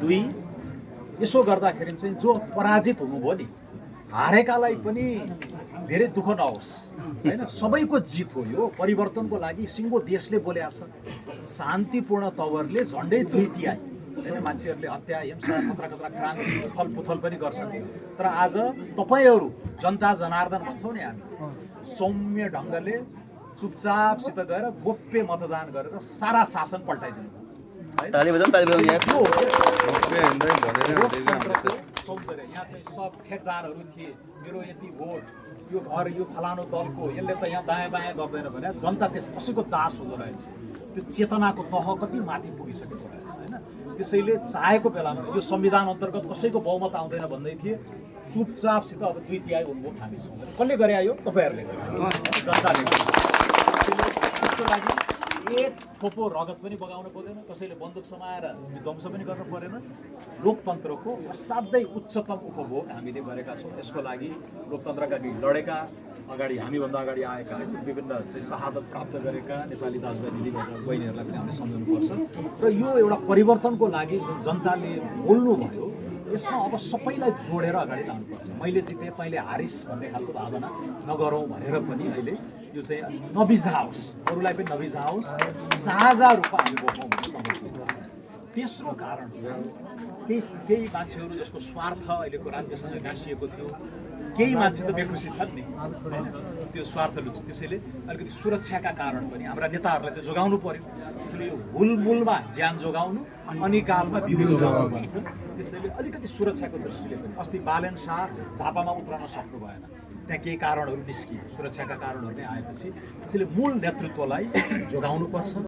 2 यसो गर्दाखेरि चाहिँ जो पराजित हुनुभयो नि हारेकालाई पनि धेरै दुःख नहोस् हैन सबैको जित हो यो परिवर्तनको लागि सिङ्गो देशले बोलेको छ शान्तिपूर्ण तवरले झन्डै 2/3 हैन मान्छेहरूले हत्या हिंसा खतरा क्रान्ति उथलपुथल पनि गर्छन् तर आज तपाईहरू जनता जनार्दन भन्छौँ नि हामी सौम्य ढङ्गले चुपचापसित गएर गोप्य मतदान गरेर सारा शासन पल्टाइदिनु सौन्दर्य यहाँ चाहिँ सब ठेकदारहरू थिए मेरो यति भोट यो घर यो फलानु दलको यसले त यहाँ दायाँ बायाँ गर्दैन भने जनता त्यस कसैको दास हुँदो रहेछ त्यो चेतनाको तह कति माथि पुगिसकेको रहेछ होइन त्यसैले चाहेको बेलामा यो संविधान अन्तर्गत कसैको बहुमत आउँदैन भन्दै थिए चुपचापसित अब 2/3 उनको हामी छौँ कसले गरे आयो तपाईँहरूले गरे जनताले त्यसको लागि एक थोपो रगत पनि बगाउन पर्दैन कसैले बन्दुक समाएर विध्वंस पनि गर्न परेन लोकतन्त्रको असाध्यै उच्चतम उपभोग हामीले गरेका छौँ यसको लागि लोकतन्त्रका लागि लडेका अगाडि हामीभन्दा अगाडि आएका विभिन्न चाहिँ शहादत प्राप्त गरेका नेपाली दाजुभाइ दिदीबहिनी बहिनीहरूलाई पनि हामीले सम्झाउनुपर्छ र यो एउटा परिवर्तनको लागि जुन जनताले बोल्नुभयो यसमा अब सबैलाई जोडेर अगाडि लानुपर्छ मैले जितेँ तैँले हारिस भन्ने खालको भावना नगरौँ भनेर पनि अहिले यो चाहिँ नबिझाओस् अरूलाई पनि नबिझाओस् साझा रूपमा हामी बोक्छौँ तेस्रो कारण चाहिँ केही मान्छेहरू जसको स्वार्थ अहिलेको राज्यसँग गाँसिएको थियो केही मान्छे त बेखुसी छन् नि त्यो स्वार्थले त्यसैले अलिकति सुरक्षाका कारण पनि हाम्रा नेताहरूलाई त जोगाउनु पर्यो त्यसैले यो हुलमुलमा ज्यान जोगाउनु अनि कालमा बिउ जोगाउनु भन्छ त्यसैले अलिकति सुरक्षाको दृष्टिले पनि अस्ति बालेन शाह झापामा उत्रन सक्नु भएन त्यहाँ केही कारणहरू निस्किए सुरक्षाका कारणहरू नै आएपछि त्यसैले मूल नेतृत्वलाई जोगाउनुपर्छ